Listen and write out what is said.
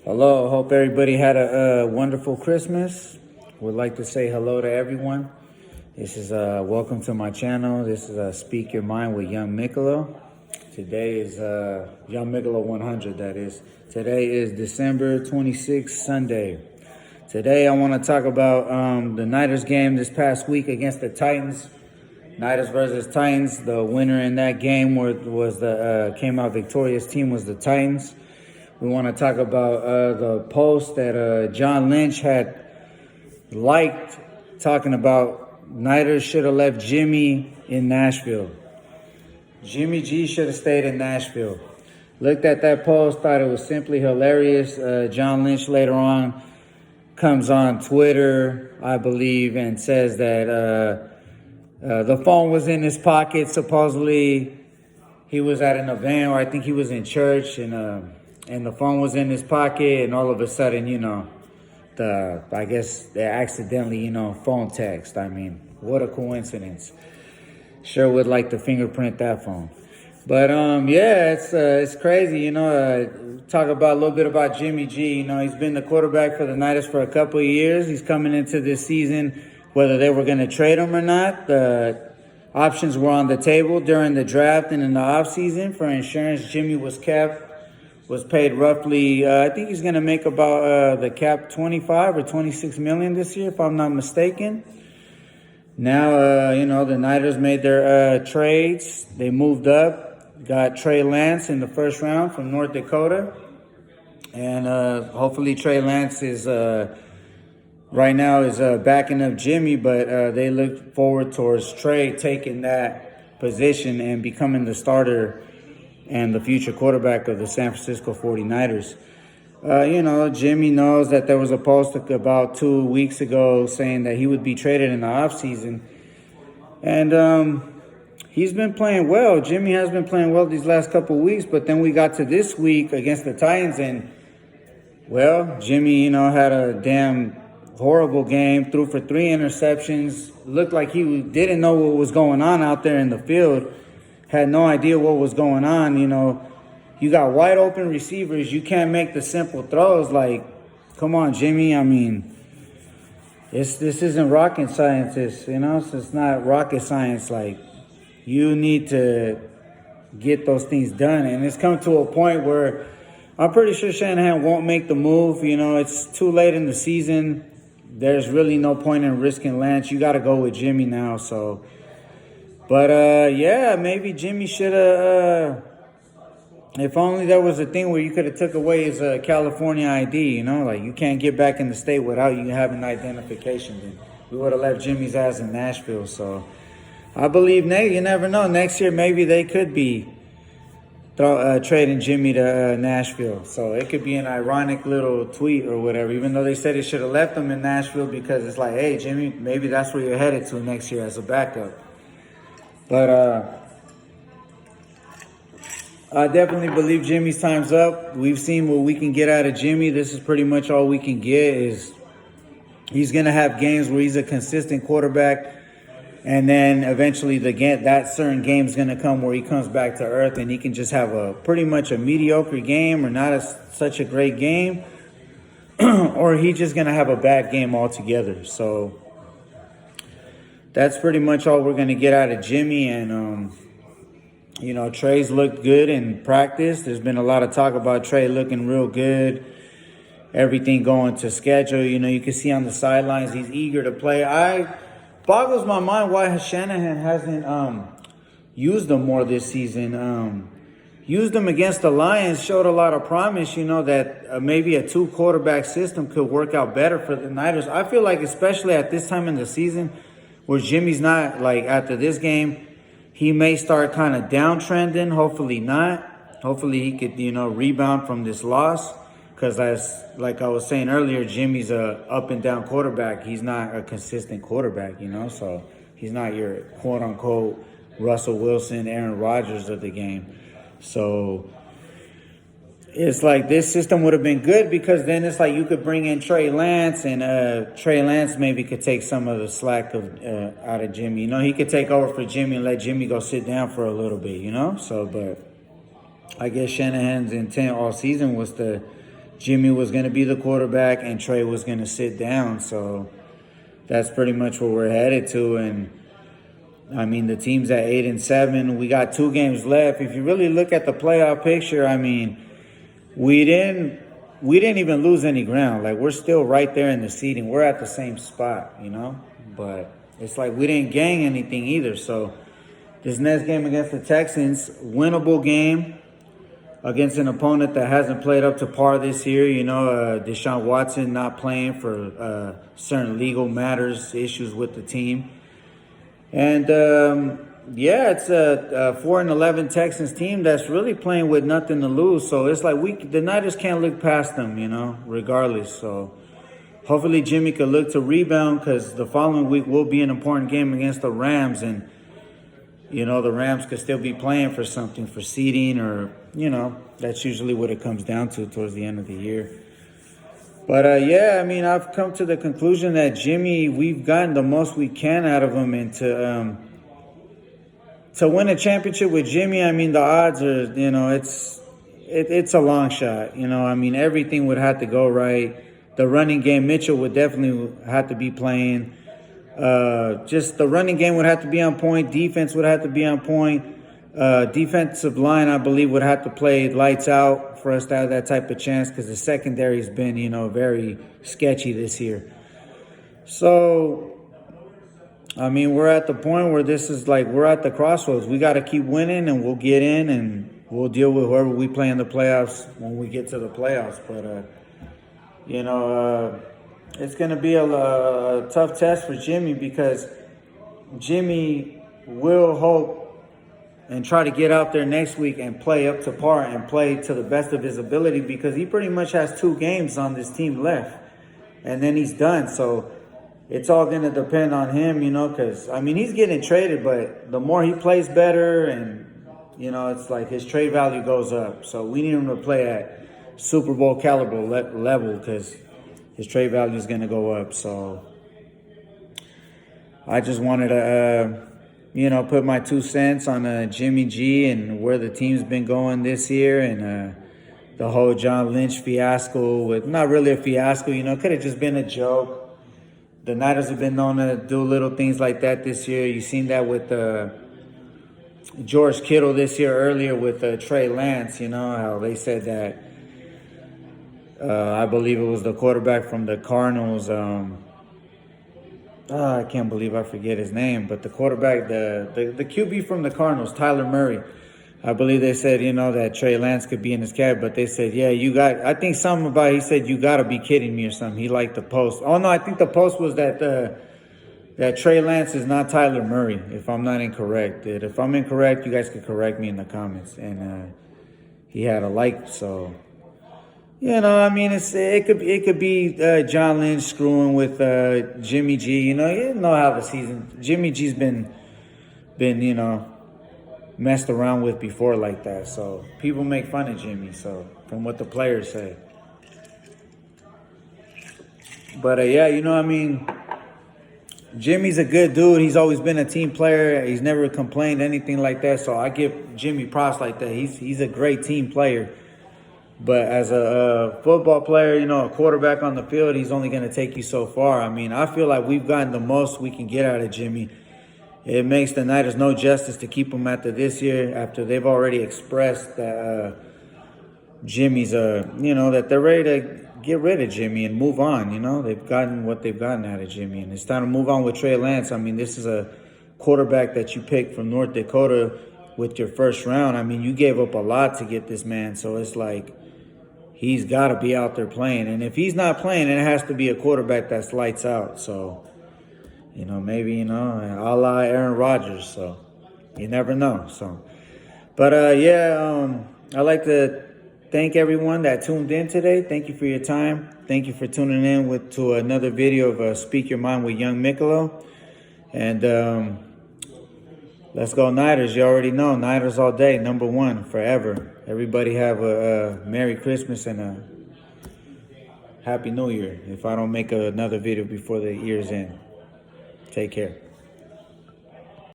Hello, hope everybody had a wonderful Christmas. Would like to say hello to everyone. This is welcome to my channel. This is Speak Your Mind with Young Mikolo. Today is Young Mikolo 100, that is. Today is December 26th, Sunday. Today I want to talk about the Niners game this past week against the Titans. Niners versus Titans. The winner in that game came out victorious team was the Titans. We want to talk about the post that John Lynch had liked, talking about Niners should have left Jimmy in Nashville. Jimmy G should have stayed in Nashville. Looked at that post, thought it was simply hilarious. John Lynch later on comes on Twitter, I believe, and says that the phone was in his pocket. Supposedly, he was at an event, or I think he was in church, and the phone was in his pocket, and all of a sudden, I guess they accidentally, phone text. I mean, what a coincidence. Sure would like to fingerprint that phone. But, yeah, it's crazy, talk about a little bit about Jimmy G. He's been the quarterback for the Niners for a couple of years. He's coming into this season, whether they were going to trade him or not. The options were on the table during the draft and in the offseason. For insurance, Jimmy was paid roughly, I think he's going to make about the cap 25 or 26 million this year, if I'm not mistaken. Now, the Niners made their trades. They moved up, got Trey Lance in the first round from North Dakota. And hopefully Trey Lance is right now backing up Jimmy, but they look forward towards Trey taking that position and becoming the starter and the future quarterback of the San Francisco 49ers. Jimmy knows that there was a post about 2 weeks ago saying that he would be traded in the offseason. And he's been playing well. Jimmy has been playing well these last couple of weeks, but then we got to this week against the Titans, and, well, Jimmy, had a damn horrible game, threw for 3 interceptions, looked like he didn't know what was going on out there in the field. Had no idea what was going on. You got wide open receivers. You can't make the simple throws. Like, come on, Jimmy. I mean, this isn't rocket science. It's not rocket science. Like, you need to get those things done. And it's come to a point where I'm pretty sure Shanahan won't make the move. It's too late in the season. There's really no point in risking Lance. You got to go with Jimmy now. So. But, yeah, maybe Jimmy should have, if only there was a thing where you could have took away his California ID, like you can't get back in the state without you having identification. Then we would have left Jimmy's ass in Nashville. So I believe, you never know. Next year, maybe they could be trading Jimmy to Nashville. So it could be an ironic little tweet or whatever, even though they said it should have left him in Nashville because it's like, hey, Jimmy, maybe that's where you're headed to next year as a backup. But I definitely believe Jimmy's time's up. We've seen what we can get out of Jimmy. This is pretty much all we can get. He's going to have games where he's a consistent quarterback, and then eventually that certain game's going to come where he comes back to earth and he can just have pretty much a mediocre game or not such a great game, or he's just going to have a bad game altogether. So that's pretty much all we're going to get out of Jimmy. And, Trey's looked good in practice. There's been a lot of talk about Trey looking real good, everything going to schedule. You can see on the sidelines he's eager to play. Boggles my mind why Shanahan hasn't used him more this season. Used him against the Lions, showed a lot of promise, that maybe a 2-quarterback system could work out better for the Niners. I feel like especially at this time in the season, where Jimmy's not, like, after this game, he may start kind of downtrending. Hopefully not. Hopefully he could, rebound from this loss. Because like I was saying earlier, Jimmy's a up-and-down quarterback. He's not a consistent quarterback, so he's not your quote-unquote Russell Wilson, Aaron Rodgers of the game. So it's like this system would have been good because then it's like you could bring in Trey Lance, and Trey Lance maybe could take some of the slack out of Jimmy. He could take over for Jimmy and let Jimmy go sit down for a little bit, So, but I guess Shanahan's intent all season was to Jimmy was going to be the quarterback and Trey was going to sit down. So that's pretty much what we're headed to. And I mean, the team's at 8-7. We got 2 games left. If you really look at the playoff picture, I mean, we didn't even lose any ground. Like, we're still right there in the seeding. We're at the same spot, you know? But it's like we didn't gain anything either. So this next game against the Texans, winnable game against an opponent that hasn't played up to par this year. You know, Deshaun Watson not playing for certain legal matters, issues with the team. And, yeah, it's a 4-11 Texans team that's really playing with nothing to lose. So it's like the Niners can't look past them, you know, regardless. So hopefully Jimmy could look to rebound, because the following week will be an important game against the Rams. And, you know, the Rams could still be playing for something, for seeding, or, you know, that's usually what it comes down to towards the end of the year. But, yeah, I mean, I've come to the conclusion that Jimmy, we've gotten the most we can out of him. And to win a championship with Jimmy, I mean, the odds are, you know, it's a long shot. You know, I mean, everything would have to go right. The running game, Mitchell would definitely have to be playing. Just the running game would have to be on point. Defense would have to be on point. Defensive line, I believe, would have to play lights out for us to have that type of chance, because the secondary's been, you know, very sketchy this year. So, I mean, we're at the point where this is like, we're at the crossroads. We got to keep winning, and we'll get in, and we'll deal with whoever we play in the playoffs when we get to the playoffs. But, you know, it's going to be a tough test for Jimmy, because Jimmy will hope and try to get out there next week and play up to par and play to the best of his ability, because he pretty much has 2 games on this team left, and then he's done. So it's all going to depend on him, you know, because, I mean, he's getting traded, but the more he plays better, and, you know, it's like his trade value goes up. So we need him to play at Super Bowl caliber level, because his trade value is going to go up. So I just wanted to, you know, put my 2 cents on Jimmy G and where the team's been going this year, and the whole John Lynch fiasco. With not really a fiasco, you know, could have just been a joke. The Niners have been known to do little things like that this year. You've seen that with George Kittle this year, earlier with Trey Lance, you know, how they said that, I believe it was the quarterback from the Cardinals, I can't believe I forget his name, but the quarterback, the QB from the Cardinals, Tyler Murray, I believe they said, you know, that Trey Lance could be in his cab, but they said, yeah, I think something about, he said, you got to be kidding me or something. He liked the post. Oh, no, I think the post was that Trey Lance is not Tyler Murray, if I'm not incorrect. If I'm incorrect, you guys could correct me in the comments. And he had a like, so, you know, I mean, it could be John Lynch screwing with Jimmy G. You know how the season, Jimmy G's been, you know, messed around with before like that. So people make fun of Jimmy, so from what the players say. But yeah, you know, I mean, Jimmy's a good dude. He's always been a team player. He's never complained anything like that. So I give Jimmy props like that. He's a great team player. But as a football player, you know, a quarterback on the field, he's only going to take you so far. I mean, I feel like we've gotten the most we can get out of Jimmy. It makes the Niners no justice to keep him after this year, after they've already expressed that Jimmy's, you know, that they're ready to get rid of Jimmy and move on. You know, they've gotten what they've gotten out of Jimmy, and it's time to move on with Trey Lance. I mean, this is a quarterback that you picked from North Dakota with your first round. I mean, you gave up a lot to get this man, so it's like he's got to be out there playing. And if he's not playing, it has to be a quarterback that's lights out. So, you know, maybe, you know, a la Aaron Rodgers. So you never know. So, but yeah, I'd like to thank everyone that tuned in today. Thank you for your time. Thank you for tuning in to another video of Speak Your Mind with Young Mikolo. And let's go Niners. You already know, Niners all day, #1 forever. Everybody have a Merry Christmas and a Happy New Year, if I don't make another video before the year's end. Take care.